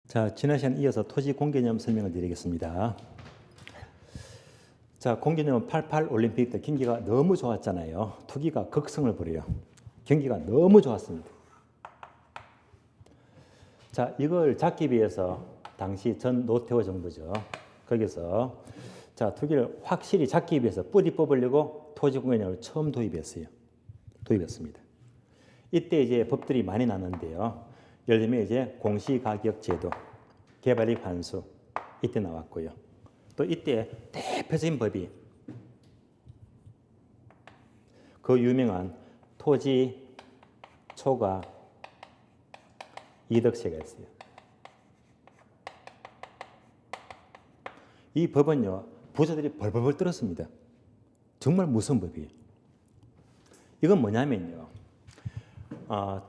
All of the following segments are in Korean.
자, 지난 시간 이어서 토지 공개념 설명을 드리겠습니다. 자, 공개념은 88 올림픽 때 경기가 너무 좋았잖아요. 투기가 극성을 부려요. 경기가 너무 좋았습니다. 자, 이걸 잡기 위해서 당시 전 노태우 정부죠. 거기서 자, 투기를 확실히 잡기 위해서 뿌리 뽑으려고 토지 공개념을 처음 도입했습니다. 이때 이제 법들이 많이 나는데요. 예를 들면 이제 공시가격제도, 개발이익 환수 이때 나왔고요. 또 이때 대표적인 법이 그 유명한 토지 초과 이득세가 있어요. 이 법은요, 부자들이 벌벌벌 떨었습니다. 정말 무서운 법이에요. 이건 뭐냐면요,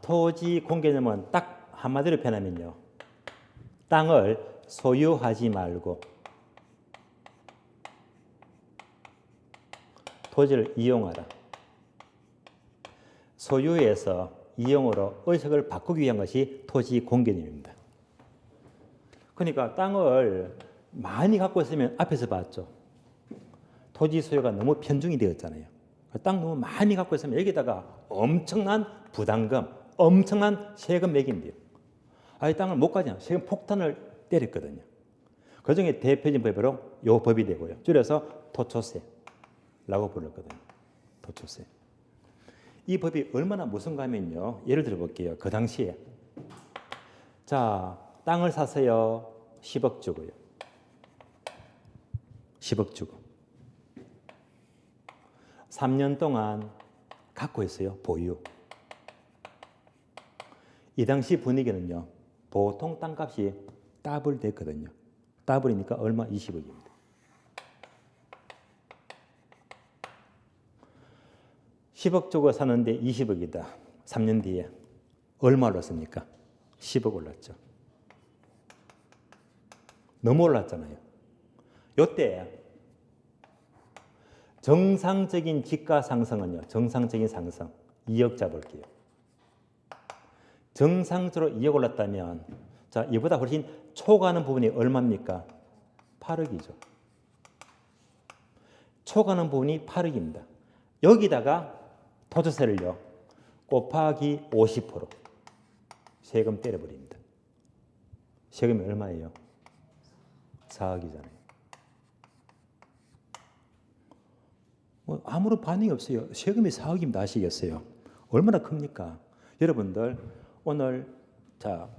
토지 공개념은 딱 한마디로 표현하면요, 땅을 소유하지 말고 토지를 이용하라. 소유에서 이용으로 의식을 바꾸기 위한 것이 토지 공개념입니다. 그러니까 땅을 많이 갖고 있으면 앞에서 봤죠. 토지 소유가 너무 편중이 되었잖아요. 땅 너무 많이 갖고 있으면 여기다가 엄청난 부담금, 엄청난 세금 매기면 돼요. 이 땅을 못 가잖아요. 세금 폭탄을 때렸거든요. 그 중에 대표적인 법으로 이 법이 되고요. 줄여서 토초세라고 불렀거든요. 토초세. 이 법이 얼마나 무서운가 하면요, 예를 들어 볼게요. 그 당시에 자, 땅을 사세요. 10억 주고요. 10억 주고 3년 동안 갖고 있어요. 보유. 이 당시 분위기는요, 보통 땅값이 더블 됐거든요. 더블이니까 얼마? 20억입니다. 10억 주고 사는데 20억이다. 3년 뒤에 얼마 올랐습니까? 10억 올랐죠. 너무 올랐잖아요. 이때 정상적인 지가 상승은요, 정상적인 상승 2억 잡을게요. 정상적으로 2억 올랐다면, 자, 이보다 훨씬 초과하는 부분이 얼마입니까? 8억이죠. 초과하는 부분이 8억입니다. 여기다가 토지세를요, 곱하기 50% 세금 때려버립니다. 세금이 얼마예요? 4억이잖아요. 아무런 반응이 없어요. 세금이 4억이면 아시겠어요? 얼마나 큽니까? 여러분들 오늘 자,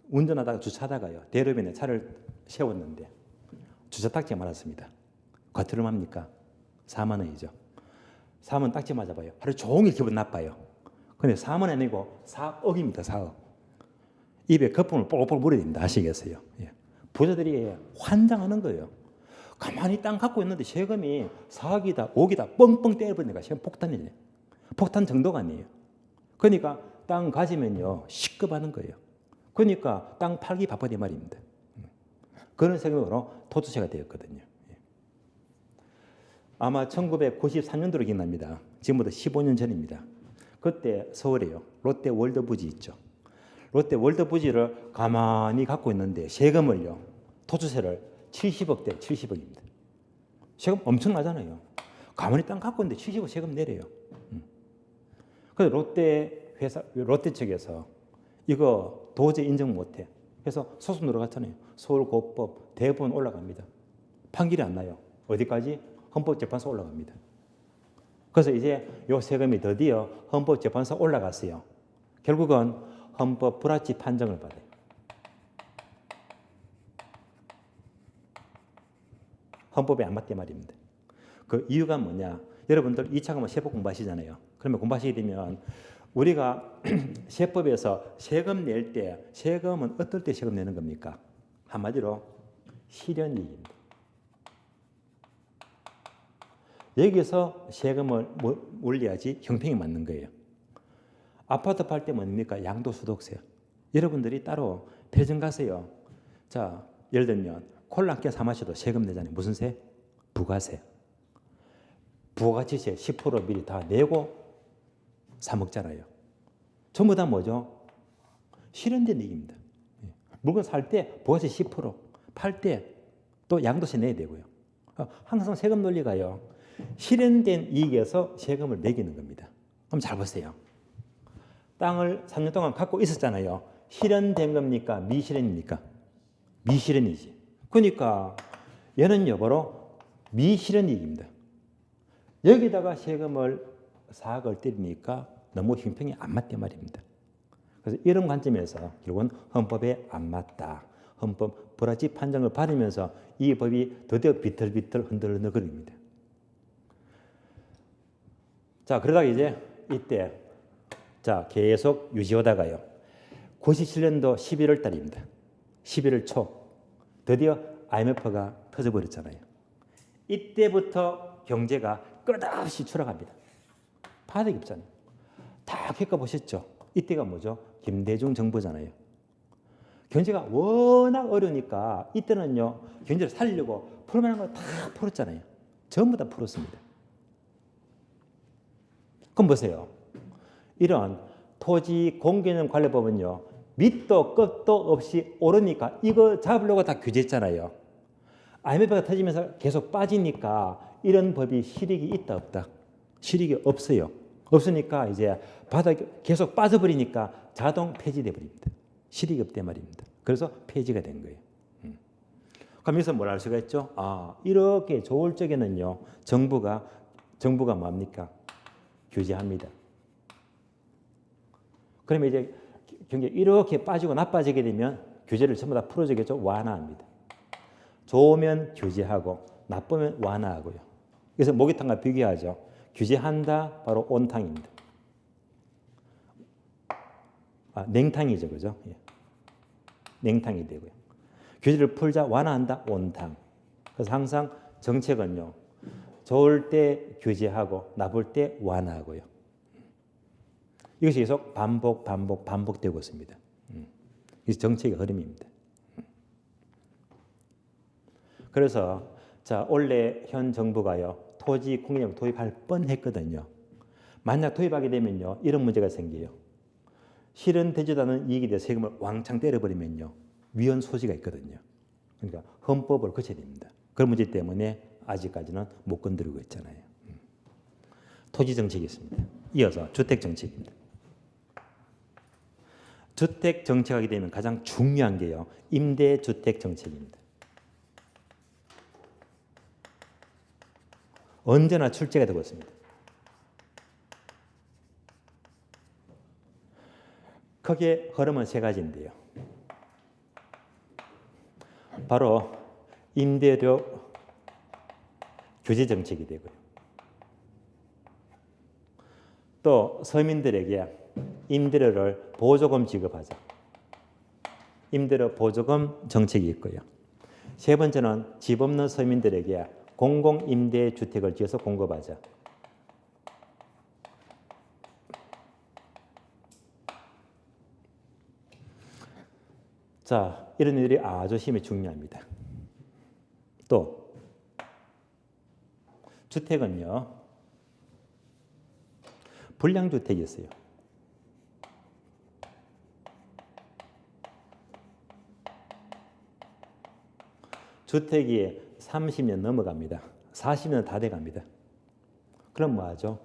운전하다가 주차하다가요, 대로변에 차를 세웠는데 주차 딱지가 맞았습니다. 과태료 얼마입니까? 4만 원이죠. 4만 딱지 맞아봐요. 하루 종일 기분 나빠요. 근데 4만 원 아니고 4억입니다. 4억. 입에 거품을 뽀글뽀글 물어야 됩니다. 아시겠어요? 예. 부자들이 환장하는 거예요. 가만히 땅 갖고 있는데 세금이 4억이다, 5억이다 뻥뻥 때려버리니까 세금 폭탄이에요. 폭탄 정도가 아니에요. 그러니까 땅 가지면요, 시급하는 거예요. 그러니까 땅 팔기 바쁘다 말입니다. 그런 세금으로 토지세가 되었거든요. 아마 1993년도로 기억납니다. 지금부터 15년 전입니다. 그때 서울에요, 롯데 월드부지 있죠. 롯데 월드부지를 가만히 갖고 있는데 세금을요, 토지세를 70억대, 70억입니다. 세금 엄청나잖아요. 가만히 땅 갖고 있는데 70억 세금 내려요. 그래서 롯데 측에서 이거 도저히 인정 못해. 그래서 소송 들어갔잖아요. 서울고법 대법원 올라갑니다. 판결이 안 나요. 어디까지? 헌법재판소 올라갑니다. 그래서 이제 요 세금이 드디어 헌법재판소 올라갔어요. 결국은 헌법 불합치 판정을 받아요. 헌법에 안 맞게 말입니다. 그 이유가 뭐냐? 여러분들 2차 과목 세법 공부하시잖아요. 그러면 공부하시게 되면 우리가 세법에서 세금 낼 때 세금은 어떨 때 세금 내는 겁니까? 한마디로 실현이익입니다. 여기서 세금을 올려야지 형평이 맞는 거예요. 아파트 팔 때 뭡니까? 양도소득세. 여러분들이 따로 편의점 가세요. 자, 예를 들면 콜라 한 캔 사 마셔도 세금 내잖아요. 무슨 세? 부가세. 부가가치세 10% 미리 다 내고 사 먹잖아요. 전부 다 뭐죠? 실현된 얘기입니다. 물건 살 때 부가세 10%, 팔 때 또 양도세 내야 되고요. 항상 세금 논리가요. 실현된 이익에서 세금을 매기는 겁니다. 그럼 잘 보세요. 땅을 3년 동안 갖고 있었잖아요. 실현된 겁니까? 미실현입니까? 미실현이지. 그러니까 얘는 여보로 미실현 이익입니다. 여기다가 세금을 4억을 때리니까 너무 형평이 안 맞단 말입니다. 그래서 이런 관점에서 결국은 헌법에 안 맞다. 헌법 불합치 판정을 받으면서 이 법이 드디어 비틀비틀 흔들흔들거립니다. 자, 그러다가 이제 이때 자 계속 유지하다가요. 97년도 11월 달입니다. 11월 초 드디어 IMF가 터져버렸잖아요. 이때부터 경제가 끝없이 추락합니다. 바닥이 없잖아요. 다 겪어보셨죠? 이때가 뭐죠? 김대중 정부잖아요. 경제가 워낙 어려우니까 이때는요. 경제를 살리려고 풀만한 거 다 풀었잖아요. 전부 다 풀었습니다. 그럼 보세요. 이런 토지 공개념 관리법은요. 밑도 끝도 없이 오르니까 이거 잡으려고 다 규제했잖아요. IMF가 터지면서 계속 빠지니까 이런 법이 실익이 있다 없다? 실익이 없어요. 없으니까 이제 바닥에 계속 빠져버리니까 자동 폐지돼 버립니다. 실익이 없단 말입니다. 그래서 폐지가 된 거예요. 그럼 여기서 뭘 알 수가 있죠? 아, 이렇게 좋을 적에는요. 정부가 뭡니까? 규제합니다. 그러면 이제 경제 이렇게 빠지고 나빠지게 되면 규제를 전부 다 풀어주겠죠? 완화합니다. 좋으면 규제하고 나쁘면 완화하고요. 그래서 목욕탕과 비교하죠. 규제한다 바로 온탕입니다. 냉탕이죠, 그죠? 예. 냉탕이 되고요. 규제를 풀자 완화한다 온탕. 그래서 항상 정책은요. 좋을 때 규제하고 나쁠 때 완화하고요. 이것이 계속 반복되고 있습니다. 이게 정책의 흐름입니다. 그래서 자 원래 현 정부가요 토지 공개념 도입할 뻔했거든요. 만약 도입하게 되면요 이런 문제가 생겨요. 실현되지도 않은 이익에 대해 세금을 왕창 때려버리면요 위헌 소지가 있거든요. 그러니까 헌법을 거쳐야 됩니다. 그런 문제 때문에 아직까지는 못 건드리고 있잖아요. 토지 정책이 있습니다. 이어서 주택 정책입니다. 주택 정책하게 되면 가장 중요한 게요 임대주택 정책입니다. 언제나 출제가 되고 있습니다. 크게 흐름은 세 가지인데요. 바로 임대료 규제 정책이 되고요. 또 서민들에게 임대료를 보조금 지급하자. 임대료 보조금 정책이 있고요. 세 번째는 집 없는 서민들에게 공공임대주택을 지어서 공급하자. 자, 이런 일이 아주 힘이 중요합니다. 또 주택은요. 불량주택이 있어요. 주택이 30년 넘어갑니다. 40년 다 돼갑니다. 그럼 뭐하죠?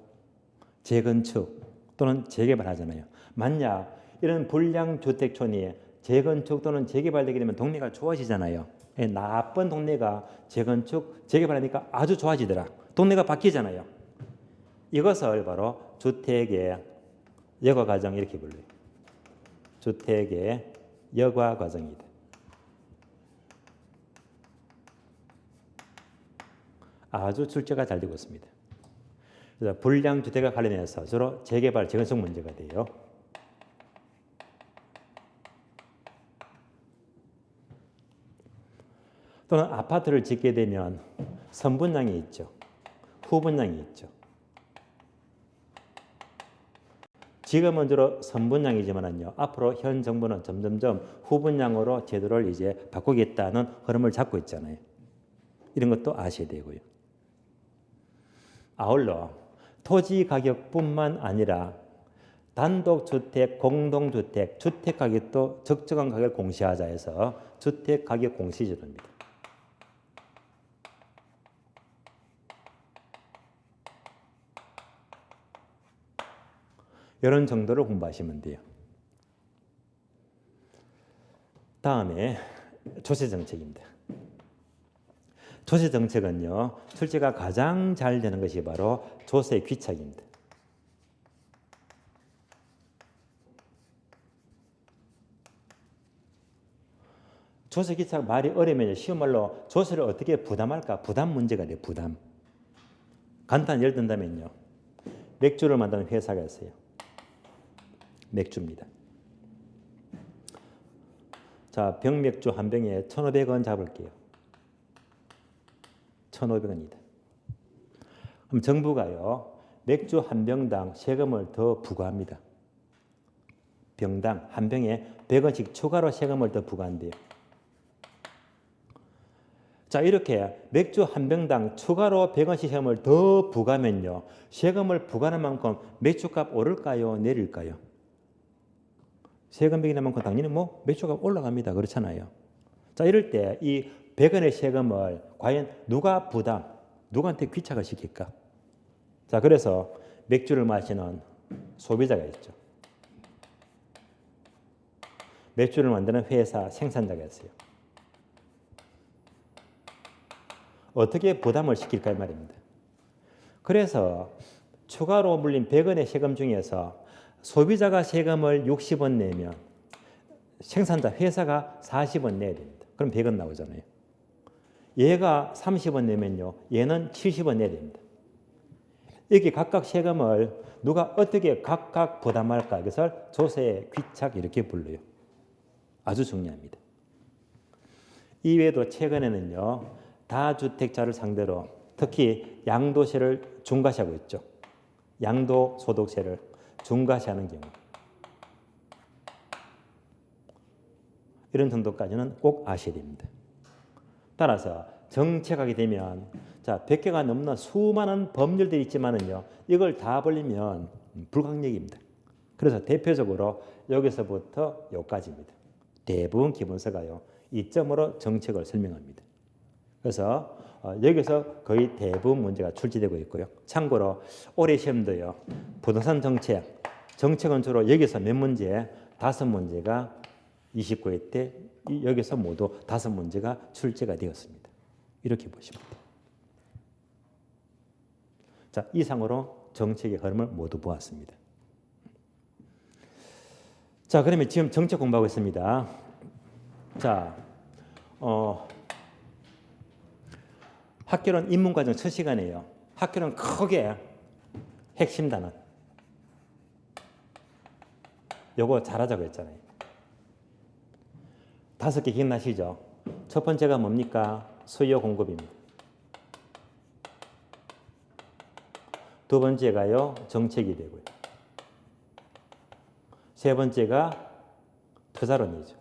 재건축 또는 재개발하잖아요. 만약 이런 불량주택촌이 재건축 또는 재개발되게 되면 동네가 좋아지잖아요. 나쁜 동네가 재건축, 재개발하니까 아주 좋아지더라. 동네가 바뀌잖아요. 이것을 바로 주택의 여과과정 이렇게 불러요. 주택의 여과과정이다. 아주 출제가 잘 되고 있습니다. 그래서 불량주택과 관련해서 주로 재개발, 재건축 문제가 돼요. 또는 아파트를 짓게 되면 선분양이 있죠. 후분양이 있죠. 지금은 주로 선분양이지만요. 앞으로 현 정부는 점점점 후분양으로 제도를 이제 바꾸겠다는 흐름을 잡고 있잖아요. 이런 것도 아셔야 되고요. 아울러 토지 가격뿐만 아니라 단독주택, 공동주택, 주택가격도 적정한 가격을 공시하자 해서 주택가격 공시제도입니다. 이런 정도를 공부하시면 돼요. 다음에 조세정책입니다. 조세정책은요, 출제가 가장 잘 되는 것이 바로 조세 귀착입니다. 조세 귀착 말이 어려우면 쉬운 말로 조세를 어떻게 부담할까? 부담 문제가 돼요. 부담. 간단히 예를 든다면요, 맥주를 만드는 회사가 있어요. 맥주입니다. 자, 병맥주 한 병에 1,500원 잡을게요. 1,500원이다. 그럼 정부가요, 맥주 한 병당 세금을 더 부과합니다. 병당 한 병에 100원씩 추가로 세금을 더 부과한대요. 자, 이렇게 맥주 한 병당 추가로 100원씩 세금을 더 부과하면요, 세금을 부과하는 만큼 맥주값 오를까요? 내릴까요? 세금 매기는 만큼 당연히 맥주값 올라갑니다. 그렇잖아요. 자, 이럴 때 이 100원의 세금을 과연 누구한테 귀착을 시킬까? 자, 그래서 맥주를 마시는 소비자가 있죠. 맥주를 만드는 회사 생산자가 있어요. 어떻게 부담을 시킬까 이 말입니다. 그래서 추가로 물린 100원의 세금 중에서 소비자가 세금을 60원 내면 생산자 회사가 40원 내야 됩니다. 그럼 100원 나오잖아요. 얘가 30원 내면요, 얘는 70원 내야 됩니다. 이렇게 각각 세금을 누가 어떻게 각각 부담할까? 이것을 조세 귀착 이렇게 불러요. 아주 중요합니다. 이외에도 최근에는요, 다주택자를 상대로 특히 양도세를 중과시하고 있죠. 양도소득세를 중과시하는 경우. 이런 정도까지는 꼭 아셔야 됩니다. 따라서 정책하게 되면, 자, 100개가 넘는 수많은 법률들이 있지만은요, 이걸 다 벌리면 불가항력입니다. 그래서 대표적으로 여기서부터 여기까지입니다. 대부분 기본서가요, 이점으로 정책을 설명합니다. 그래서 여기서 거의 대부분 문제가 출제되고 있고요. 참고로 올해 시험도요, 부동산 정책은 주로 여기서 몇 문제, 5문제가 29회 때 여기서 모두 5문제가 출제가 되었습니다. 이렇게 보시면 돼요. 자, 이상으로 정책의 흐름을 모두 보았습니다. 자, 그러면 지금 정책 공부하고 있습니다. 자, 학교론 입문과정 첫 시간이에요. 학교론 크게 핵심 단원. 요거 잘하자고 했잖아요. 5개 기억나시죠? 첫 번째가 뭡니까? 수요 공급입니다. 두 번째가요, 정책이 되고요. 세 번째가 투자론이죠.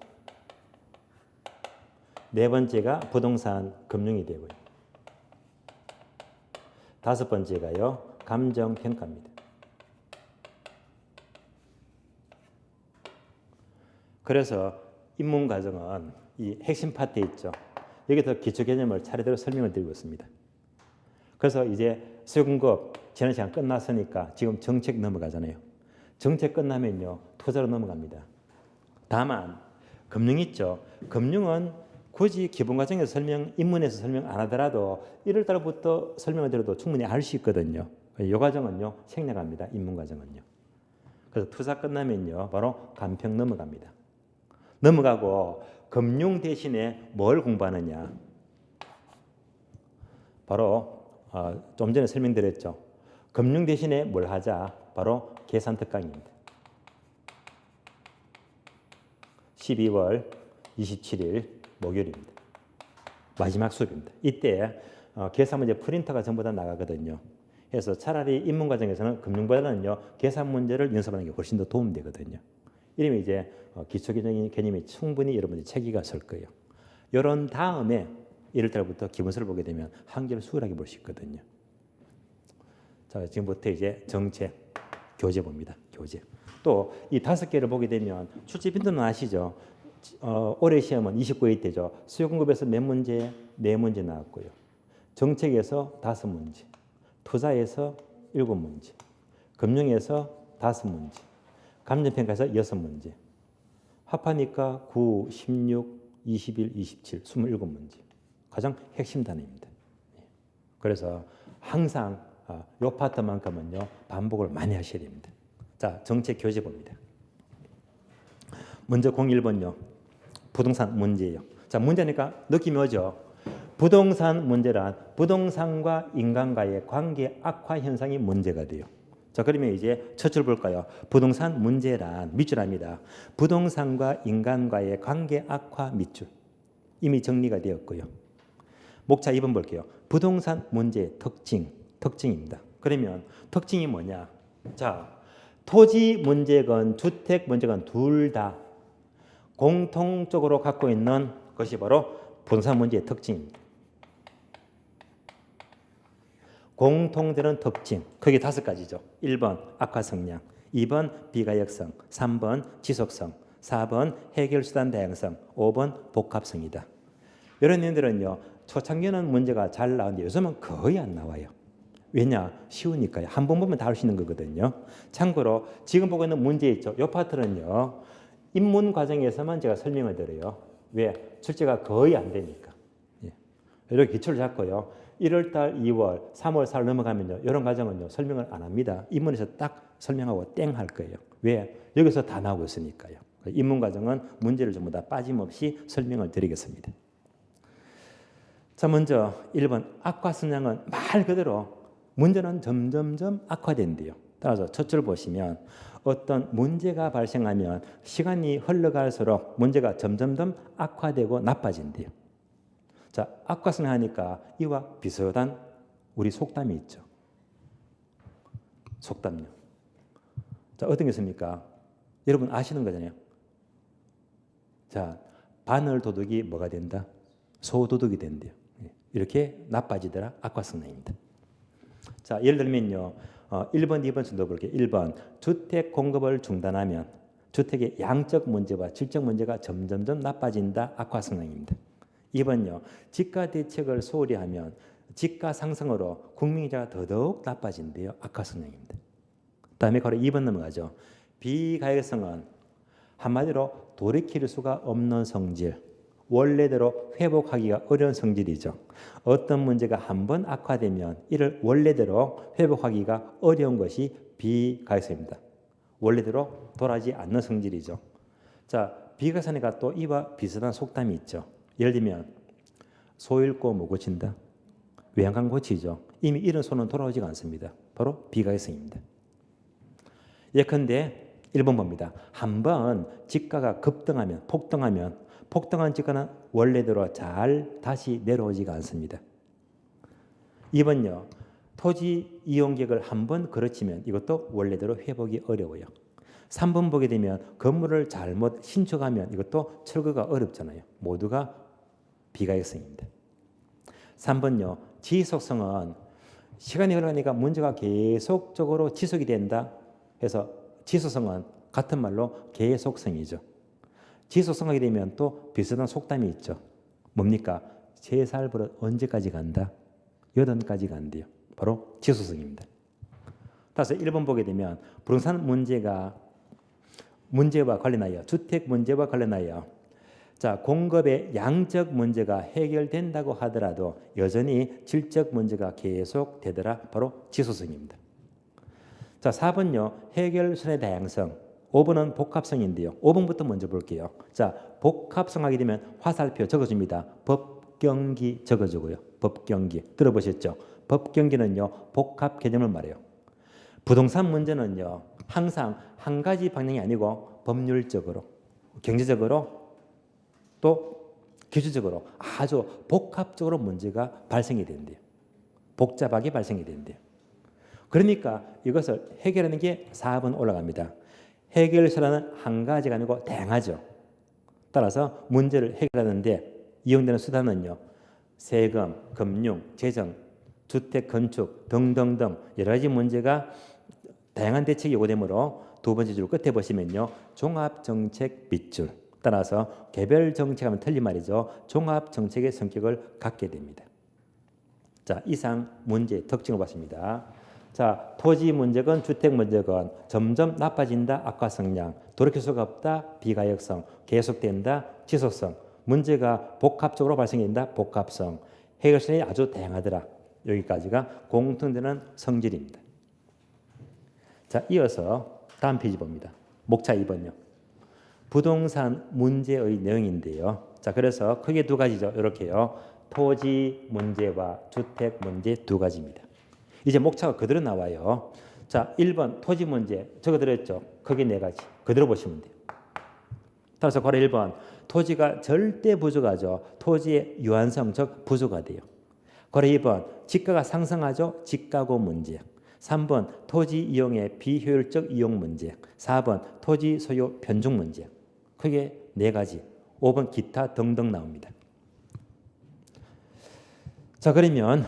네 번째가 부동산 금융이 되고요. 5번째가요, 감정평가입니다. 그래서 입문과정은 이 핵심 파트 있죠. 여기서 기초 개념을 차례대로 설명을 드리고 있습니다. 그래서 이제 수요공급 지난 시간 끝났으니까 지금 정책 넘어가잖아요. 정책 끝나면요, 투자로 넘어갑니다. 다만 금융 있죠. 금융은 굳이 기본과정에서 입문에서 설명 안 하더라도 1월 달부터 설명을 드려도 충분히 알 수 있거든요. 이 과정은요, 생략합니다. 입문과정은요. 그래서 투자 끝나면요, 바로 간평 넘어갑니다. 넘어가고 금융 대신에 뭘 공부하느냐? 바로 좀 전에 설명드렸죠. 금융 대신에 뭘 하자? 바로 계산 특강입니다. 12월 27일 목요일입니다. 마지막 수업입니다. 이때 계산 문제 프린터가 전부 다 나가거든요. 그래서 차라리 입문 과정에서는 금융보다는요, 계산 문제를 연습하는 게 훨씬 더 도움되거든요. 이러면 이제 기초적인 개념이 충분히 여러분들이 체계가 설 거예요. 이런 다음에 1월 달부터 기본서를 보게 되면 한결 수월하게 볼 수 있거든요. 자, 지금부터 이제 정책, 교재 봅니다. 교재. 또 이 5개를 보게 되면 출제 빈도는 아시죠? 올해 시험은 29회 때죠. 수요 공급에서 몇 문제? 4문제 나왔고요. 정책에서 5문제, 투자에서 7문제, 금융에서 5문제, 감정평가에서 6문제, 합하니까 9, 16, 21, 27, 27문제. 가장 핵심 단위입니다. 그래서 항상 이 파트만큼은요 반복을 많이 하셔야 됩니다. 자, 정책 교재 봅니다. 먼저 01번요. 부동산 문제예요. 자, 문제니까 느낌이 오죠. 부동산 문제란 부동산과 인간과의 관계 악화 현상이 문제가 돼요. 자, 그러면 이제 첫 줄 볼까요? 부동산 문제란 밑줄합니다. 부동산과 인간과의 관계 악화 밑줄. 이미 정리가 되었고요. 목차 2번 볼게요. 부동산 문제의 특징입니다. 그러면 특징이 뭐냐? 자, 토지 문제건 주택 문제건 둘 다 공통적으로 갖고 있는 것이 바로 부동산 문제의 특징입니다. 공통되는 특징, 크게 5가지죠. 1번 악화 성량, 2번 비가역성, 3번 지속성, 4번 해결수단 다양성, 5번 복합성이다. 이런 내용들은요. 초창기는 문제가 잘 나오는데 요즘은 거의 안 나와요. 왜냐? 쉬우니까요. 한 번 보면 다 할 수 있는 거거든요. 참고로 지금 보고 있는 문제 있죠. 이 파트는요. 입문 과정에서만 제가 설명을 드려요. 왜? 출제가 거의 안 되니까. 예. 이렇게 기초를 잡고요. 1월달, 2월, 3월, 4월 넘어가면요. 이런 과정은요. 설명을 안 합니다. 입문에서 딱 설명하고 땡 할 거예요. 왜? 여기서 다 나오고 있으니까요. 입문 과정은 문제를 전부 다 빠짐없이 설명을 드리겠습니다. 자, 먼저 1번 악화 성량은 말 그대로 문제는 점점점 악화된대요. 따라서 첫 줄 보시면 어떤 문제가 발생하면 시간이 흘러갈수록 문제가 점점점 악화되고 나빠진대요. 자, 악화 성량하니까 이와 비슷한 우리 속담이 있죠. 속담요. 자, 어떤 게 있습니까? 여러분 아시는 거잖아요. 자, 바늘 도둑이 뭐가 된다? 소도둑이 된대요. 이렇게 나빠지더라. 악화 성량입니다. 자, 예를 들면요. 1번, 2번 정도 볼게요. 1번, 주택 공급을 중단하면 주택의 양적 문제와 질적 문제가 점점점 나빠진다. 악화 성량입니다. 2번요. 집가 대책을 소홀히 하면 집가 상승으로 국민자가 더더욱 나빠진대요. 악화 성량입니다. 다음에 바로 2번 넘어가죠. 비가역성은 한마디로 돌이킬 수가 없는 성질. 원래대로 회복하기가 어려운 성질이죠. 어떤 문제가 한번 악화되면 이를 원래대로 회복하기가 어려운 것이 비가역성입니다. 원래대로 돌아가지 않는 성질이죠. 자, 비가역성이니까 또 이와 비슷한 속담이 있죠. 예를 들면 소 잃고 뭐 고친다? 외양간 고치죠. 이미 잃은 소는 돌아오지가 않습니다. 바로 비가역성입니다. 예컨대 1번 봅니다. 한번 집가가 급등하면 폭등한 집가는 원래대로 잘 다시 내려오지가 않습니다. 2번요. 토지 이용객을 한번 그르치면 이것도 원래대로 회복이 어려워요. 3번 보게 되면 건물을 잘못 신축하면 이것도 철거가 어렵잖아요. 모두가 비가역성입니다. 3번요. 지속성은 시간이 흘러가니까 문제가 계속적으로 지속이 된다. 그래서 지속성은 같은 말로 계속성이죠. 지속성하게 되면 또 비슷한 속담이 있죠. 뭡니까? 3살 버릇 언제까지 간다? 8까지 간대요. 바로 지속성입니다. 따라서 1번 보게 되면 부동산 문제와 관련하여 주택 문제와 관련하여 자, 공급의 양적 문제가 해결된다고 하더라도 여전히 질적 문제가 계속 되더라. 바로 지속성입니다. 자, 4번요. 해결선의 다양성. 5번은 복합성인데요. 5번부터 먼저 볼게요. 자, 복합성하게 되면 화살표 적어줍니다. 법경기 적어주고요. 법경기 들어보셨죠? 법경기는요. 복합 개념을 말해요. 부동산 문제는요. 항상 한 가지 방향이 아니고 법률적으로, 경제적으로 또 기술적으로 아주 복합적으로 문제가 발생이 된대요. 복잡하게 발생이 된대요. 그러니까 이것을 해결하는 게 4번 올라갑니다. 해결서라는 한 가지가 아니고 다양하죠. 따라서 문제를 해결하는데 이용되는 수단은요. 세금, 금융, 재정, 주택, 건축 등등등 여러 가지 문제가 다양한 대책이 요구되므로 두 번째 줄 끝에 보시면요. 종합정책 밑줄. 따라서 개별 정책하면 틀린 말이죠. 종합정책의 성격을 갖게 됩니다. 자, 이상 문제의 특징을 봤습니다. 자, 토지 문제건 주택 문제건 점점 나빠진다. 악화 성향. 돌이킬 수가 없다. 비가역성. 계속된다. 지속성. 문제가 복합적으로 발생된다. 복합성. 해결성이 아주 다양하더라. 여기까지가 공통되는 성질입니다. 자, 이어서 다음 페이지 봅니다. 목차 2번요. 부동산 문제의 내용인데요. 자, 그래서 크게 두 가지죠. 이렇게요. 토지 문제와 주택 문제 두 가지입니다. 이제 목차가 그대로 나와요. 자, 1번 토지 문제 적어드렸죠. 크게 네 가지. 그대로 보시면 돼요. 따라서 괄호 1번 토지가 절대 부족하죠. 토지의 유한성 즉 부족가 돼요. 괄호 2번 지가가 상승하죠. 지가고 문제. 3번 토지 이용의 비효율적 이용 문제. 4번 토지 소유 변종 문제. 크게 네 가지. 5번 기타 등등 나옵니다. 자, 그러면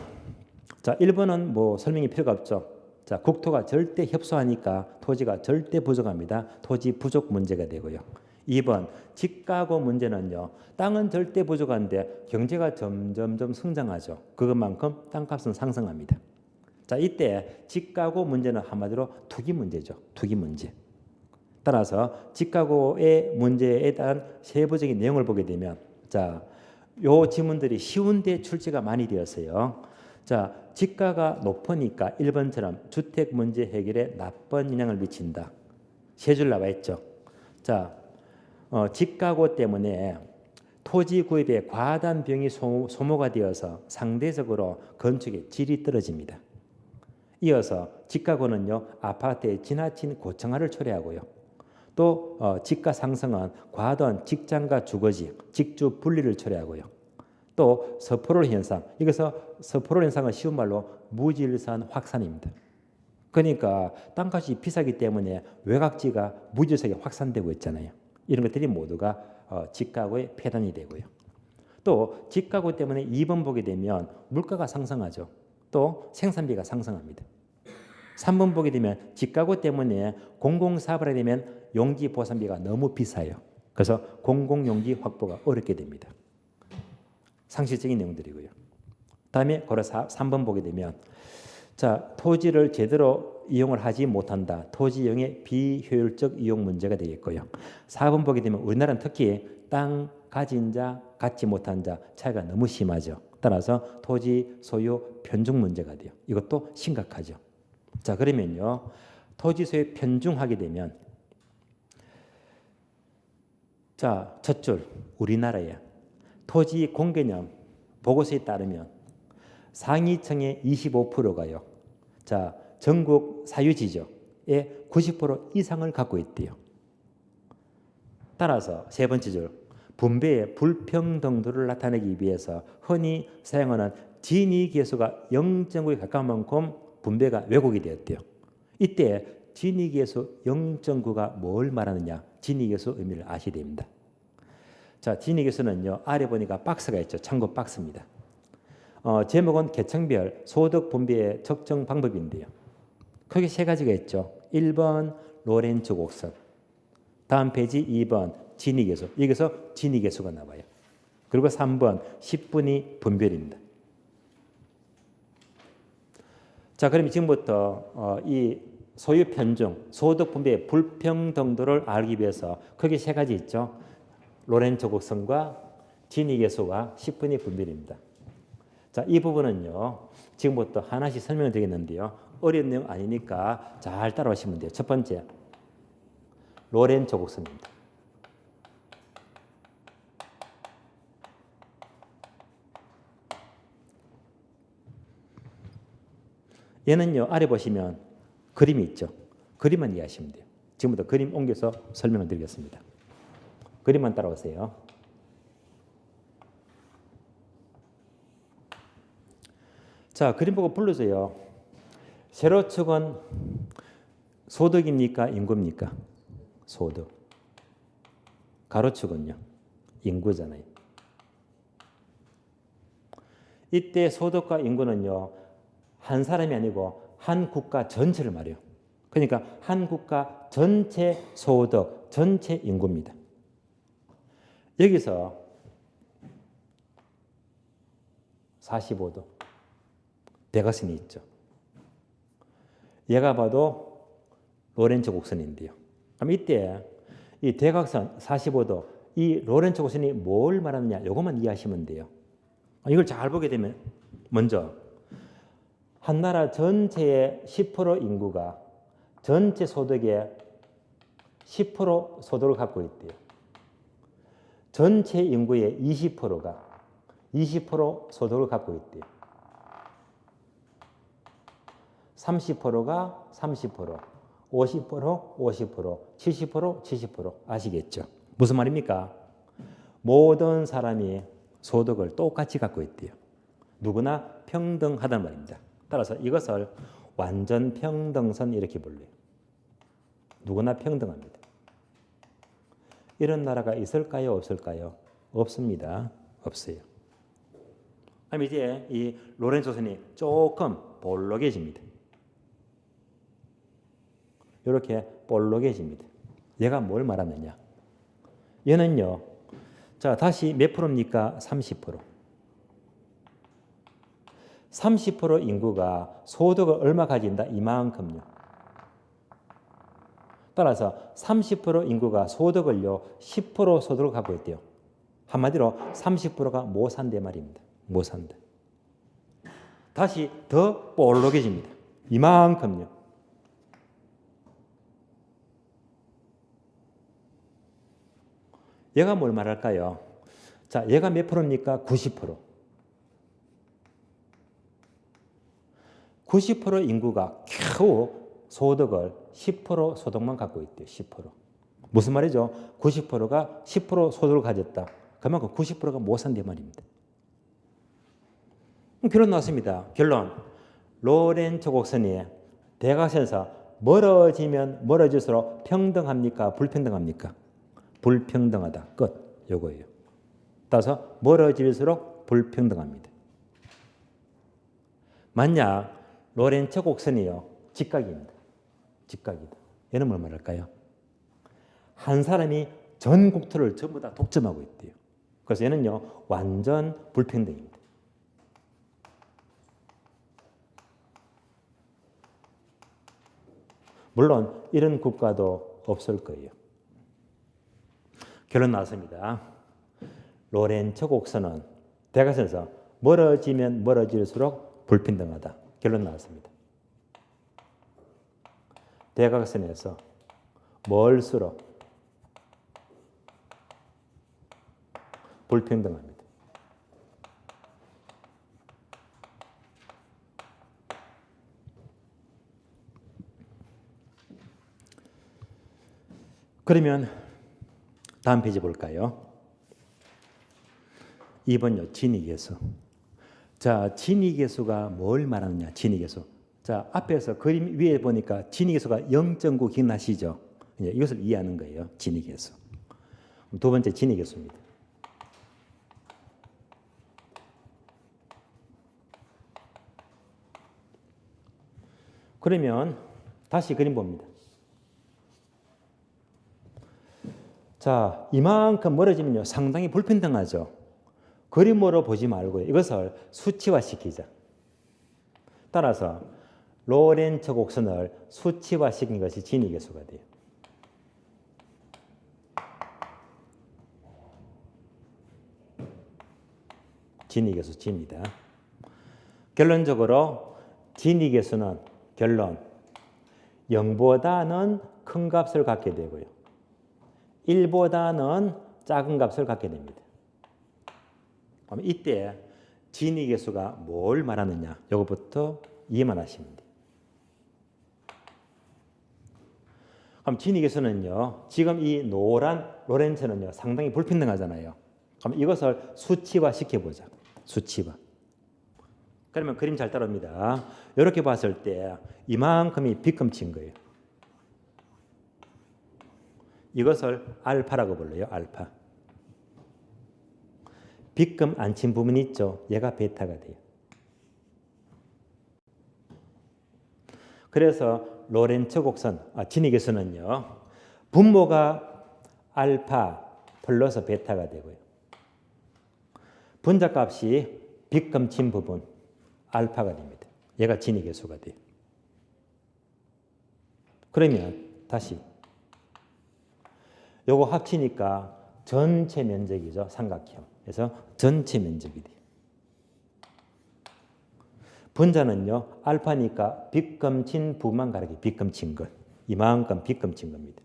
자, 1번은 뭐 설명이 필요가 없죠. 자, 국토가 절대 협소하니까 토지가 절대 부족합니다. 토지 부족 문제가 되고요. 2번 집가구 문제는요. 땅은 절대 부족한데 경제가 점점점 성장하죠. 그것만큼 땅값은 상승합니다. 자, 이때 집가구 문제는 한마디로 투기 문제죠. 투기 문제. 따라서 집가구의 문제에 대한 세부적인 내용을 보게 되면 자, 요 지문들이 쉬운데 출제가 많이 되었어요. 자, 집가가 높으니까 1번처럼 주택 문제 해결에 나쁜 영향을 미친다. 세 줄 나와 있죠. 자, 집가구 때문에 토지 구입에 과다한 비용이 소모가 되어서 상대적으로 건축의 질이 떨어집니다. 이어서 집가구는요, 아파트의 지나친 고층화를 초래하고요. 또 집가 상승은 과도한 직장과 주거지, 직주 분리를 초래하고요. 또 서포롤 현상, 이것은 서포롤 현상은 쉬운 말로 무질서한 확산입니다. 그러니까 땅값이 비싸기 때문에 외곽지가 무질서하게 확산되고 있잖아요. 이런 것들이 모두가 집가구의 폐단이 되고요. 또 집가구 때문에 2번 보게 되면 물가가 상승하죠. 또 생산비가 상승합니다. 3번 보게 되면 집가구 때문에 공공사업을 하게 되면 용지 보상비가 너무 비싸요. 그래서 공공용지 확보가 어렵게 됩니다. 상식적인 내용들이고요. 다음에 고려 3번 보게 되면 자, 토지를 제대로 이용을 하지 못한다. 토지 이용의 비효율적 이용 문제가 되겠고요. 4번 보게 되면 우리나라는 특히 땅 가진 자, 갖지 못한 자 차이가 너무 심하죠. 따라서 토지 소유 편중 문제가 돼요. 이것도 심각하죠. 자, 그러면요. 토지 소유 편중하게 되면 자, 첫 줄 우리나라에 토지 공개념 보고서에 따르면 상위층의 25%가요. 자, 전국 사유지적의 90% 이상을 갖고 있대요. 따라서 세 번째 줄 분배의 불평등도를 나타내기 위해서 흔히 사용하는 진위계수가 0.9에 가까운 만큼 분배가 왜곡이 되었대요. 이때 진위계수 0.9가 뭘 말하느냐? 진위계수 의미를 아셔야 됩니다. 자, 진위계수는요. 아래 보니까 박스가 있죠. 참고 박스입니다. 제목은 계층별 소득 분배의 측정 방법인데요. 크게 세 가지가 있죠. 1번 로렌츠 곡선, 다음 페이지 2번 진위계수, 여기서 진위계수가 나와요. 그리고 3번 10분위 분별입니다. 자, 그럼 지금부터 이 소유 편중, 소득 분배의 불평등도를 알기 위해서 크게 세 가지 있죠. 로렌츠 곡선과 진위계수와 10분위 분별입니다. 자, 이 부분은요. 지금부터 하나씩 설명을 드리겠는데요. 어려운 내용 아니니까 잘 따라오시면 돼요. 첫 번째, 로렌츠 곡선입니다. 얘는요. 아래 보시면 그림이 있죠. 그림만 이해하시면 돼요. 지금부터 그림 옮겨서 설명을 드리겠습니다. 그림만 따라오세요. 자, 그림 보고 불러줘요. 세로축은 소득입니까? 인구입니까? 소득. 가로축은요? 인구잖아요. 이때 소득과 인구는요. 한 사람이 아니고 한 국가 전체를 말해요. 그러니까 한 국가 전체 소득, 전체 인구입니다. 여기서 45도 대각선이 있죠. 얘가 봐도 로렌츠 곡선인데요. 그럼 이때 이 대각선 45도, 이 로렌츠 곡선이 뭘 말하느냐, 이것만 이해하시면 돼요. 이걸 잘 보게 되면 먼저 한 나라 전체의 10% 인구가 전체 소득의 10% 소득을 갖고 있대요. 전체 인구의 20%가 20% 소득을 갖고 있대요. 30%가 30%, 50%, 50%, 70%, 70% 아시겠죠? 무슨 말입니까? 모든 사람이 소득을 똑같이 갖고 있대요. 누구나 평등하다는 말입니다. 따라서 이것을 완전 평등선 이렇게 불러요. 누구나 평등합니다. 이런 나라가 있을까요? 없을까요? 없습니다. 없어요. 그럼 이제 이 로렌츠 선이 조금 볼록해집니다. 이렇게 볼록해집니다. 얘가 뭘 말하느냐? 얘는요. 자, 다시 몇 프로입니까? 30%. 30% 인구가 소득을 얼마 가진다? 이만큼요. 따라서 30% 인구가 소득을요 10% 소득을 갖고 있대요. 한마디로 30%가 못 산대 말입니다. 못 산다. 다시 더 볼록해집니다. 이만큼요. 얘가 뭘 말할까요? 자, 얘가 몇 프로입니까? 90%. 90% 인구가 겨우 소득을 10% 소득만 갖고 있대요. 10%. 무슨 말이죠? 90%가 10% 소득을 가졌다. 그만큼 90%가 못 산대 말입니다. 결론 나왔습니다. 결론. 로렌츠 곡선이 대각선에서 멀어지면 멀어질수록 평등합니까? 불평등합니까? 불평등하다. 끝. 요거예요. 따라서 멀어질수록 불평등합니다. 만약 로렌츠 곡선이요. 직각입니다. 직각이다. 얘는 뭘 말할까요? 한 사람이 전 국토를 전부 다 독점하고 있대요. 그래서 얘는요. 완전 불평등입니다. 물론 이런 국가도 없을 거예요. 결론 나왔습니다. 로렌츠 곡선은 대각선에서 멀어지면 멀어질수록 불평등하다. 결론 나왔습니다. 대각선에서 멀수록 불평등합니다. 그러면 다음 페이지 볼까요? 2번요. 진위계수. 자, 진위계수가 뭘 말하느냐? 진위계수. 자, 앞에서 그림 위에 보니까 진위계수가 0.9 기억나시죠? 이것을 이해하는 거예요. 진위계수. 두 번째 진위계수입니다. 그러면 다시 그림 봅니다. 자, 이만큼 멀어지면요. 상당히 불평등하죠. 그림으로 보지 말고요. 이것을 수치화시키자. 따라서 로렌츠 곡선을 수치화시킨 것이 진위계수가 돼요. 진위계수 진이다. 결론적으로 진위계수는 결론 0보다는 큰 값을 갖게 되고요. 1보다는 작은 값을 갖게 됩니다. 그럼 이때 진위계수가 뭘 말하느냐? 이것부터 이해만 하시면 돼요. 그럼 진위계수는요. 지금 이 노란 로렌츠는요. 상당히 불평등하잖아요. 그럼 이것을 수치화 시켜보자. 수치화. 그러면 그림 잘 따라옵니다. 이렇게 봤을 때 이만큼이 빗금친 거예요. 이것을 알파라고 불러요. 알파. 빗금 안 친 부분이 있죠. 얘가 베타가 돼요. 그래서 로렌츠 곡선, 진위계수는요. 분모가 알파 플러스 베타가 되고요. 분자값이 빗금친 부분 알파가 됩니다. 얘가 진위계수가 돼요. 그러면 다시 요거 합치니까 전체 면적이죠. 삼각형. 그래서 전체 면적이 돼요. 분자는요. 알파니까 빗금친 부만 가르기 빗금친 것. 이만큼 빗금친 겁니다.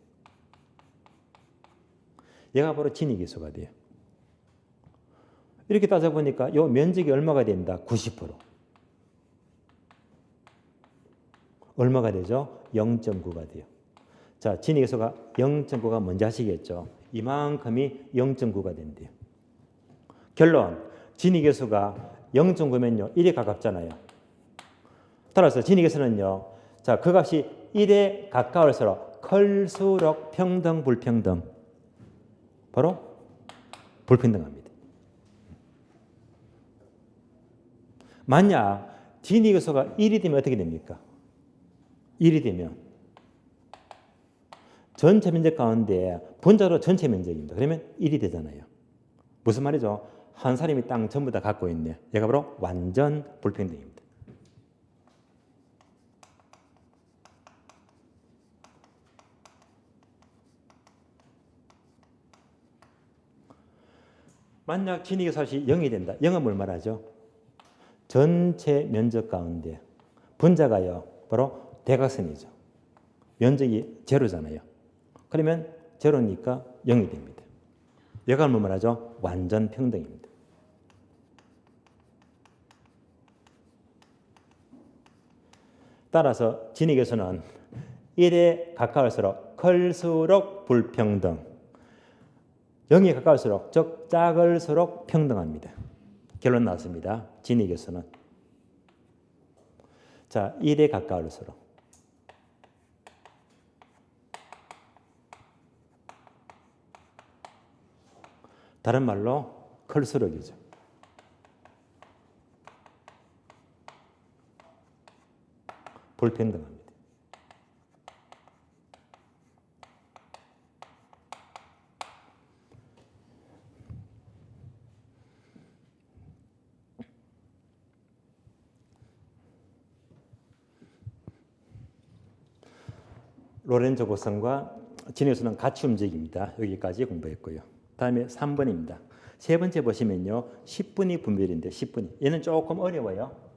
얘가 바로 진위계수가 돼요. 이렇게 따져보니까 요 면적이 얼마가 된다? 90%. 얼마가 되죠? 0.9가 돼요. 자, 진위계수가 0.9가 뭔지 아시겠죠? 이만큼이 0.9가 된대요. 결론, 진위계수가 0.9면요. 1에 가깝잖아요. 따라서 진위계수는요. 자, 그 값이 1에 가까울수록 클수록 평등, 불평등. 바로 불평등합니다. 만약 진위계수가 1이 되면 어떻게 됩니까? 1이 되면 전체 면적 가운데 분자로 전체 면적입니다. 그러면 1이 되잖아요. 무슨 말이죠? 한 사람이 땅 전부 다 갖고 있네. 얘가 바로 완전 불평등입니다. 만약 진위계수값이 0이 된다. 0은 뭘 말하죠? 전체 면적 가운데 분자가요. 바로 대각선이죠. 면적이 제로잖아요. 그러면 제로니까 0이 됩니다. 얘가 뭘 말하죠? 완전 평등입니다. 따라서 진위계수는 1에 가까울수록 클수록 불평등, 0에 가까울수록 즉 작을수록 평등합니다. 결론 나왔습니다. 진위계수는 자 1에 가까울수록 다른 말로 클수록이죠. 불평등합니다. 로렌츠 곡선과 진위계수는 같이 움직입니다. 여기까지 공부했고요. 다음에 3번입니다. 세 번째 보시면요. 10분위 분별인데 10분위. 얘는 조금 어려워요.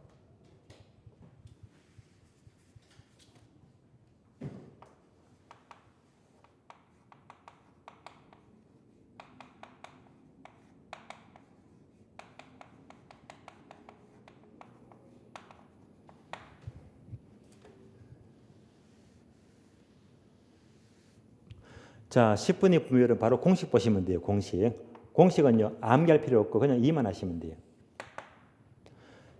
자, 10분위 분별은 바로 공식 보시면 돼요. 공식. 공식은요. 암기할 필요 없고 그냥 이만 하시면 돼요.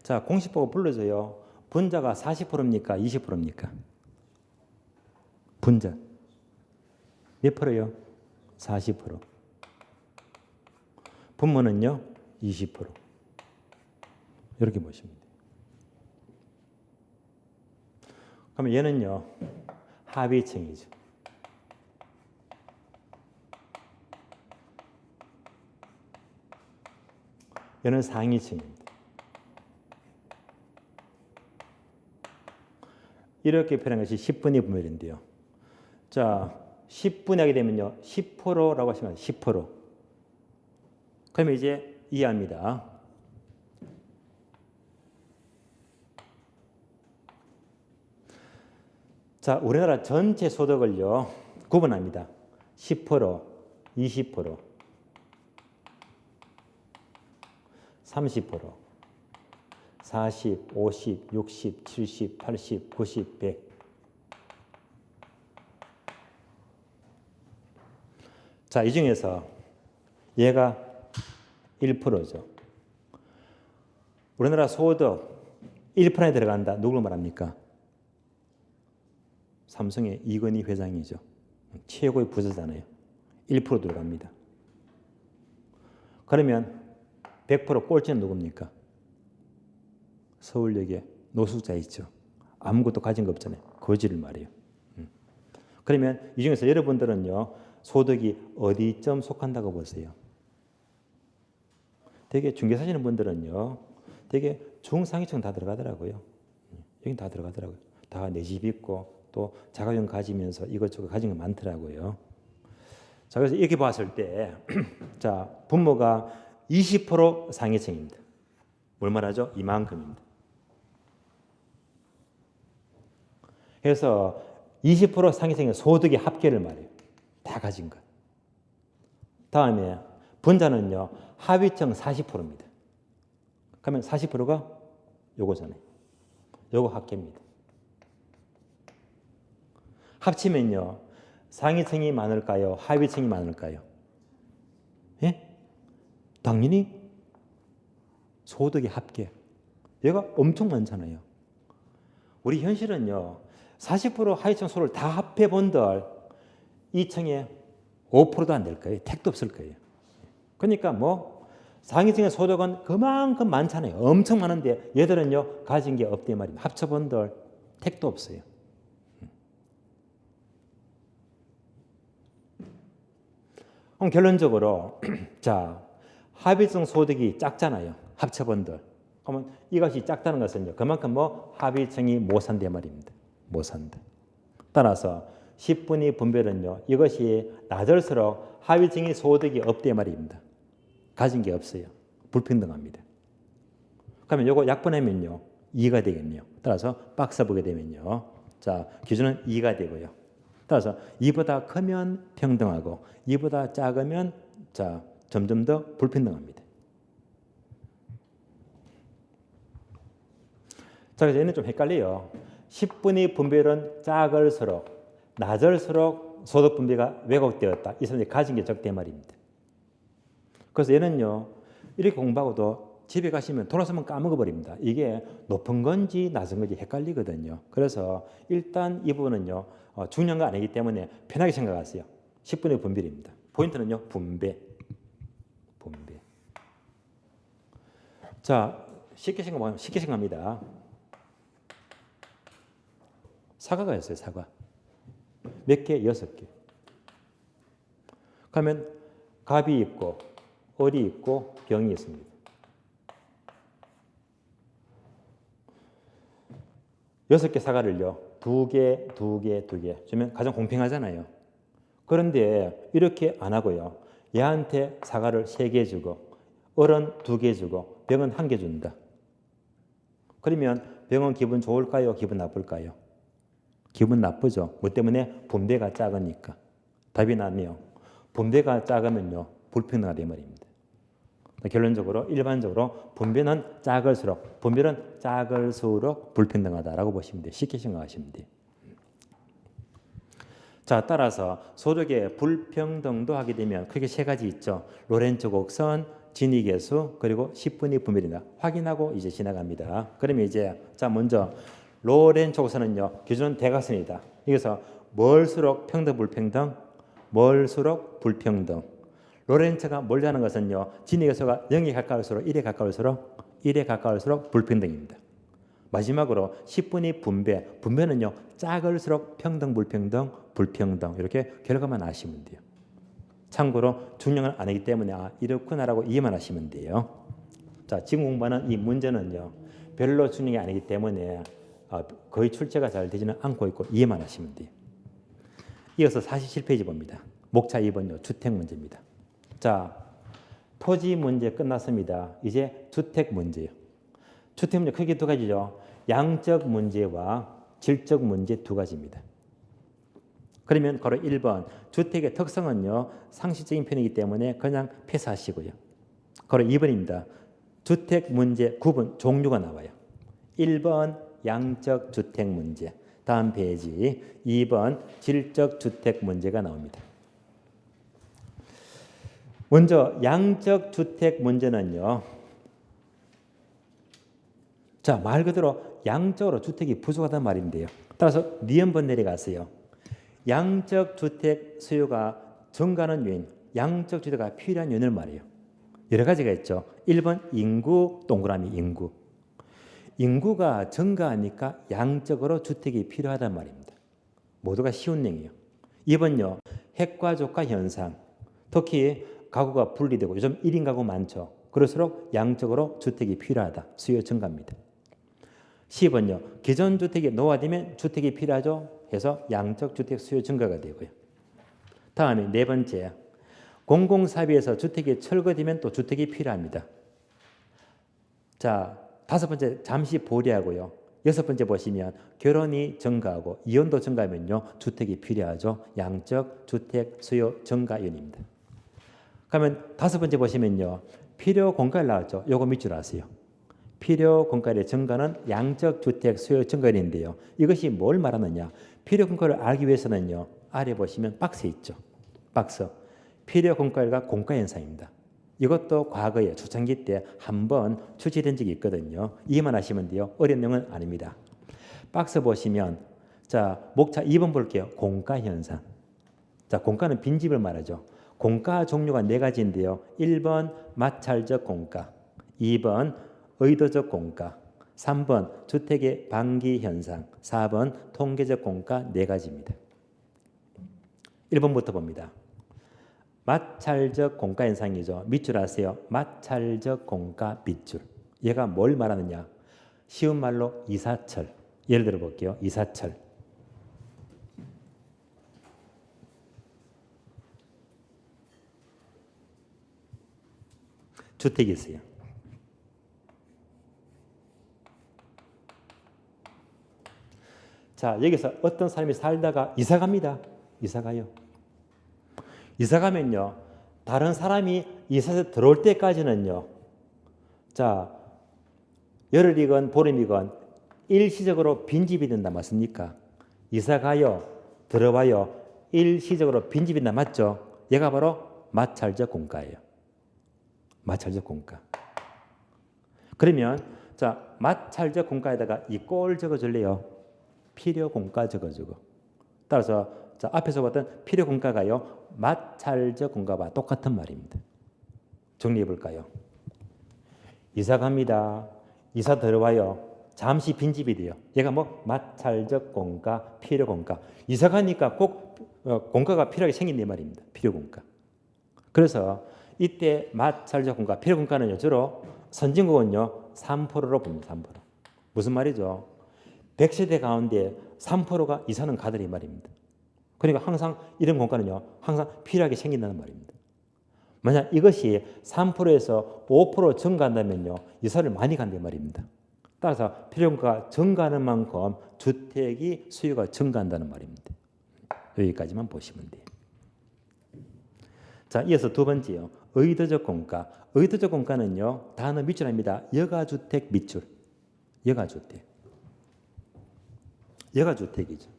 자, 공식 보고 불러줘요. 분자가 40%입니까? 20%입니까? 분자. 몇 프로요? 40%. 분모는요? 20%. 이렇게 보시면 돼요. 그러면 얘는요. 하위층이죠. 얘는 상위층입니다. 이렇게 표현한 것이 10분위 분별인데요. 자, 10분위 하게 되면요. 10%라고 하시면 10%. 그러면 이제 이해합니다. 자, 우리나라 전체 소득을요. 구분합니다. 10%, 20%, 30%, 40, 50, 60, 70, 80, 90, 100. 자, 이 중에서 얘가 1%죠. 우리나라 소득 1%에 들어간다. 누굴 말합니까? 삼성의 이건희 회장이죠. 최고의 부자잖아요. 1% 들어갑니다. 그러면 100% 꼴찌는 누굽니까? 서울역에 노숙자 있죠. 아무것도 가진 거 없잖아요. 거지를 말해요. 그러면 이 중에서 여러분들은요, 소득이 어디쯤 속한다고 보세요? 되게 중개 사시는 분들은요, 되게 중상위층 다 들어가더라고요. 여기 다 들어가더라고요. 다 내 집 있고 또 자가용 가지면서 이것저것 가진 게 많더라고요. 자, 그래서 이렇게 봤을 때, 자, 분모가 20% 상위층입니다. 뭘 말하죠? 이만큼입니다. 그래서 20% 상위층의 소득의 합계를 말해요. 다 가진 것. 다음에 분자는요, 하위층 40%입니다. 그러면 40%가 요거잖아요. 요거 합계입니다. 합치면요, 상위층이 많을까요? 하위층이 많을까요? 예? 당연히 소득의 합계. 얘가 엄청 많잖아요. 우리 현실은요, 40% 하위층 소를 다 합해 본들 2층에 5%도 안 될 거예요. 택도 없을 거예요. 그러니까 뭐 상위층의 소득은 그만큼 많잖아요. 엄청 많은데 얘들은요, 가진 게 없대 말입니다. 합쳐본들 택도 없어요. 그럼 결론적으로 자, 하위층 소득이 작잖아요. 합쳐본들. 그러면 이것이 작다는 것은요, 그만큼 뭐 하위층이 못 산대 말입니다. 못 산다. 따라서 10분위 분별은요, 이것이 낮을수록 하위층이 소득이 없대 말입니다. 가진 게 없어요. 불평등합니다. 그러면 요거 약분하면요, 2가 되겠네요. 따라서 박스 보게 되면요, 자, 기준은 2가 되고요. 따라서 2보다 크면 평등하고 2보다 작으면 자, 점점 더 불평등합니다. 자, 그래서 얘는 좀 헷갈려요. 10분위 분별은 작을수록 낮을수록 소득 분배가 왜곡되었다. 이 사람들이 가진 게 적대 말입니다. 그래서 얘는요, 이렇게 공부하고도 집에 가시면 돌아서면 까먹어 버립니다. 이게 높은 건지 낮은 건지 헷갈리거든요. 그래서 일단 이 부분은요, 중요한 거 아니기 때문에 편하게 생각하세요. 10분의 분별입니다. 포인트는요, 분배. 자, 쉽게 생각합니다. 사과가 있어요, 사과. 몇 개? 6개. 그러면 갑이 있고 을이 있고 병이 있습니다. 여섯 개 사과를요, 2개, 2개, 2개 주면 가장 공평하잖아요. 그런데 이렇게 안 하고요, 얘한테 사과를 3개 주고 을은 2개 주고 병은 1개 준다. 그러면 병은 기분 좋을까요? 기분 나쁠까요? 기분 나쁘죠. 뭐 때문에 분배가 작으니까. 답이 나네요. 분배가 작으면요, 불평등하다 이 말입니다. 결론적으로 일반적으로 분배는 작을수록 불평등하다라고 보시면 돼요. 쉽게 생각하시면 돼요. 자, 따라서 소득의 불평등도 하게 되면 크게 3가지 있죠. 로렌츠 곡선, 진위계수, 그리고 10분위 분별이다. 확인하고 이제 지나갑니다. 그러면 이제 자, 먼저 로렌츠 곡선은요, 기준은 대각선이다. 여기서 멀수록 평등 불평등, 멀수록 불평등. 로렌츠가 멀다는 것은요, 진위계수가 0에 가까울수록 1에 가까울수록 불평등입니다. 마지막으로 10분위 분배. 분배는요, 작을수록 평등, 불평등, 불평등. 이렇게 결과만 아시면 돼요. 참고로 중요한 건 아니기 때문에 이렇구나라고 이해만 하시면 돼요. 자, 지금 공부하는 이 문제는요, 별로 중요한 게 아니기 때문에 거의 출제가 잘 되지는 않고 있고 이해만 하시면 돼요. 이어서 47페이지 봅니다. 목차 2번요. 주택 문제입니다. 자, 토지 문제 끝났습니다. 이제 주택 문제예요. 주택 문제 크게 2가지죠. 양적 문제와 질적 문제 2가지입니다. 그러면 바로 1번 주택의 특성은요, 상식적인 편이기 때문에 그냥 패스하시고요. 바로 2번입니다. 주택 문제 구분 종류가 나와요. 1번 양적 주택 문제, 다음 페이지 2번 질적 주택 문제가 나옵니다. 먼저 양적 주택 문제는요, 자, 말 그대로 양적으로 주택이 부족하다는 말인데요. 따라서 니은번 내려가세요. 양적 주택 수요가 증가하는 요인, 양적 주택가 필요한 요인을 말해요. 여러 가지가 있죠. 1번 인구, 동그라미 인구. 인구가 증가하니까 양적으로 주택이 필요하단 말입니다. 모두가 쉬운 얘기예요. 2번요. 핵가족화 현상. 특히 가구가 분리되고 요즘 1인 가구 많죠. 그럴수록 양적으로 주택이 필요하다. 수요 증가입니다. 10번요. 기존 주택이 노화되면 주택이 필요하죠. 해서 양적 주택 수요 증가가 되고요. 다음에 네 번째. 공공사비에서 주택이 철거되면 또 주택이 필요합니다. 자, 다섯 번째 잠시 보류하고요. 여섯 번째 보시면 결혼이 증가하고 이혼도 증가하면요. 주택이 필요하죠. 양적 주택 수요 증가연입니다. 그러면 다섯 번째 보시면요. 필요 공가를 나왔죠. 요거 밑줄 아세요. 필요 공가의 증가는 양적 주택 수요 증가연인데요. 이것이 뭘 말하느냐. 필요 공가를 알기 위해서는요. 아래 보시면 박스 있죠. 박스. 필요 공가가 공가 현상입니다. 이것도 과거에 초창기 때 한번 출시된 적이 있거든요. 이해만 하시면 돼요. 어려운 내용은 아닙니다. 박스 보시면 자, 목차 2번 볼게요. 공가 현상. 자, 공가는 빈집을 말하죠. 공가 종류가 네 가지인데요. 1번 마찰적 공가, 2번 의도적 공가, 3번 주택의 방기 현상, 4번 통계적 공가 네 가지입니다. 1번부터 봅니다. 마찰적 공가 현상이죠. 밑줄 아세요? 마찰적 공가 밑줄. 얘가 뭘 말하느냐? 쉬운 말로 이사철. 예를 들어 볼게요. 이사철. 주택이 있어요. 자, 여기서 어떤 사람이 살다가 이사 갑니다. 이사 가요. 이사 가면요. 다른 사람이 이사해서 들어올 때까지는요. 자, 열흘이건 보름이건 일시적으로 빈집이 된다 맞습니까? 이사 가요. 들어와요. 일시적으로 빈집이 된다 맞죠? 얘가 바로 마찰적 공가예요. 마찰적 공가. 그러면 자, 마찰적 공가에다가 이 꼴 적어줄래요? 필요 공가 적어주고. 따라서 자, 앞에서 봤던 필요 공가가요. 마찰적 공가와 똑같은 말입니다. 정리해 볼까요? 이사 갑니다. 이사 들어와요. 잠시 빈집이 돼요. 얘가 뭐 마찰적 공가, 필요 공가. 이사 가니까 꼭 공가가 필요하게 생긴단 말입니다. 필요 공가. 그래서 이때 마찰적 공가, 필요 공가는요. 주로 선진국은요. 3%로 봅니다. 3%. 무슨 말이죠? 100세대 가운데 3%가 이사는 가더니 말입니다. 그러니까 항상 이런 공가는요. 항상 필요하게 생긴다는 말입니다. 만약 이것이 3%에서 5% 증가한다면요. 이사를 많이 간단 말입니다. 따라서 필요공가가 증가하는 만큼 주택이 수요가 증가한다는 말입니다. 여기까지만 보시면 돼요. 자, 이어서 두 번째요. 의도적 공가. 의도적 공가는요. 단어 밑줄 아닙니다. 여가주택 밑줄. 여가주택. 여가주택이죠.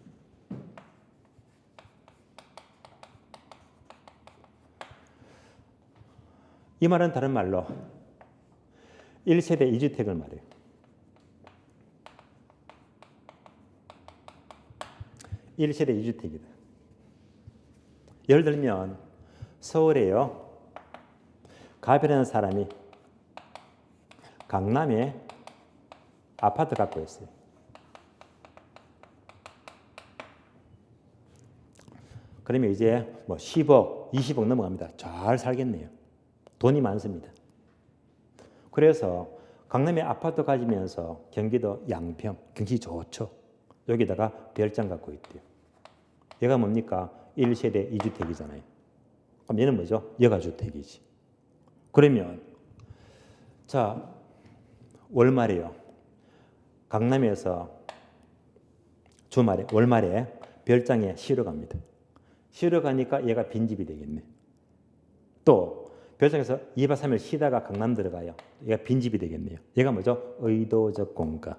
이 말은 다른 말로 1세대 2주택을 말해요. 일 세대 2주택이다. 예를 들면 서울에요. 가별이라는 사람이 강남에 아파트 갖고 있어요. 그러면 이제 뭐 10억, 20억 넘어갑니다. 잘 살겠네요. 돈이 많습니다. 그래서 강남에 아파트 가지면서 경기도 양평, 경치 좋죠. 여기다가 별장 갖고 있대요. 얘가 뭡니까? 1세대 2주택이잖아요. 그럼 얘는 뭐죠? 여가주택이지. 그러면 자, 월말에요. 강남에서 주말에, 월말에 별장에 쉬러 갑니다. 쉬러 가니까 얘가 빈집이 되겠네. 또 별장에서 2박 3일 쉬다가 강남 들어가요. 얘가 빈집이 되겠네요. 얘가 뭐죠? 의도적 공가.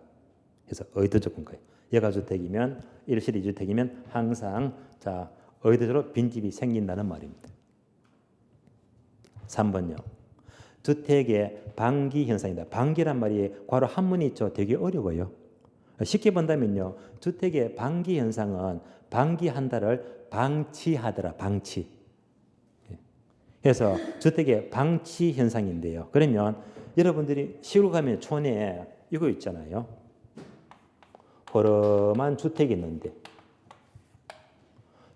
그래서 의도적 공가예요. 여가주택이면 1세대 2주택이면 항상 자, 의도적으로 빈집이 생긴다는 말입니다. 3번요. 주택의 방기 현상이다. 방기란 말이 괄호 한문이 있죠. 되게 어려워요. 쉽게 본다면요. 주택의 방기 현상은 방기한다를 방치하더라. 방치. 그래서 주택의 방치 현상인데요. 그러면 여러분들이 시골 가면 촌에 이거 있잖아요. 허름한 주택이 있는데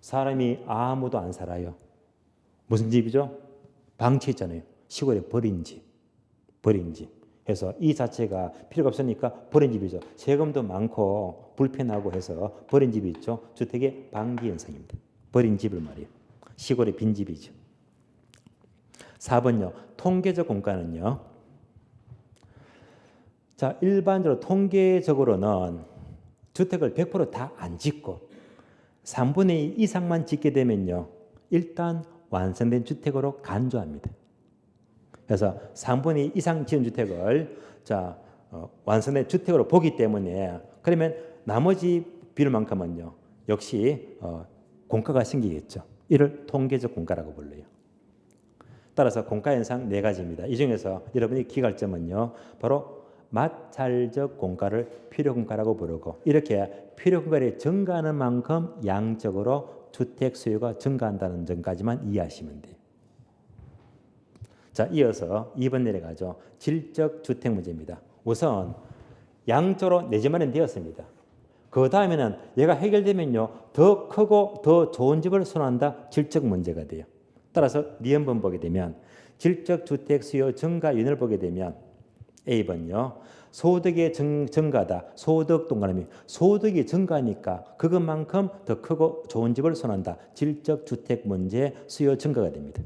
사람이 아무도 안 살아요. 무슨 집이죠? 방치 있잖아요. 시골에 버린 집. 버린 집. 해서 이 자체가 필요가 없으니까 버린 집이죠. 세금도 많고 불편하고 해서 버린 집이 있죠. 주택의 방기 현상입니다. 버린 집을 말이에요. 시골의 빈집이죠. 4번요. 통계적 공가는요. 자, 일반적으로 통계적으로는 주택을 100% 다 안 짓고 3분의 2 이상만 짓게 되면요. 일단 완성된 주택으로 간주합니다. 그래서 3분의 2 이상 지은 주택을 완성된 주택으로 보기 때문에 그러면 나머지 비율만큼은요. 역시 공가가 생기겠죠. 이를 통계적 공가라고 불러요. 따라서 공가 현상 4가지입니다. 이 중에서 여러분이 기억할 점은요. 바로 마찰적 공가를 필요공가라고 부르고 이렇게 필요공가를 증가하는 만큼 양적으로 주택 수요가 증가한다는 점까지만 이해하시면 돼요. 자, 이어서 2번 내려가죠. 질적 주택 문제입니다. 우선 양적으로 내 집 마련 되었습니다. 그 다음에는 얘가 해결되면요. 더 크고 더 좋은 집을 선호한다. 질적 문제가 돼요. 따라서 니은번 보게 되면 질적 주택 수요 증가 요인을 보게 되면 A번요. 소득의 증가다. 소득 동그라미. 소득이 증가하니까 그것만큼 더 크고 좋은 집을 선호한다. 질적 주택 문제 수요 증가가 됩니다.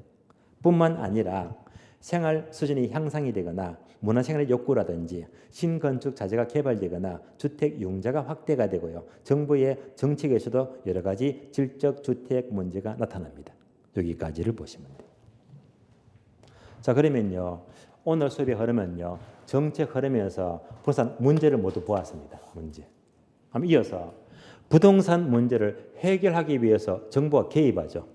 뿐만 아니라 생활 수준이 향상이 되거나 문화생활의 욕구라든지 신건축 자재가 개발되거나 주택 융자가 확대가 되고요. 정부의 정책에서도 여러 가지 질적 주택 문제가 나타납니다. 여기까지를 보시면 돼요. 자, 그러면요. 오늘 수업의 흐름은요. 정책 흐름에서 부동산 문제를 모두 보았습니다. 문제. 그럼 이어서 부동산 문제를 해결하기 위해서 정부가 개입하죠.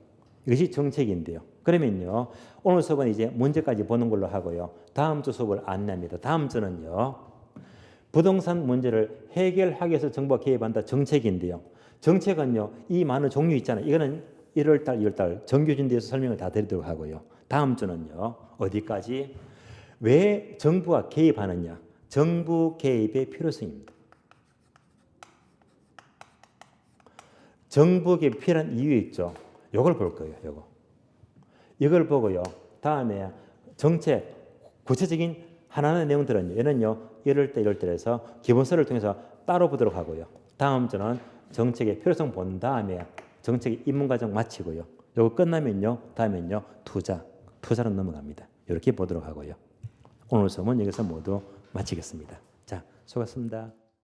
이것이 정책인데요. 그러면요. 오늘 수업은 이제 문제까지 보는 걸로 하고요. 다음 주 수업을 안내합니다. 다음 주는요. 부동산 문제를 해결하기 위해서 정부가 개입한다. 정책인데요. 정책은요. 이 많은 종류 있잖아요. 이거는 1월달, 2월달 정규준비에서 설명을 다 드리도록 하고요. 다음 주는요. 어디까지? 왜 정부가 개입하느냐? 정부 개입의 필요성입니다. 정부 개입이 필요한 이유 있죠. 이걸 볼 거예요. 이걸 보고요. 다음에 정책 구체적인 하나하나 내용들은요. 얘는요. 1월달, 1월달에서 기본서를 통해서 따로 보도록 하고요. 다음 주는 정책의 필요성 본 다음에 정책의 입문과정 마치고요. 이거 끝나면요. 다음엔요. 투자로 넘어갑니다. 이렇게 보도록 하고요. 오늘 수업은 여기서 모두 마치겠습니다. 자, 수고하셨습니다.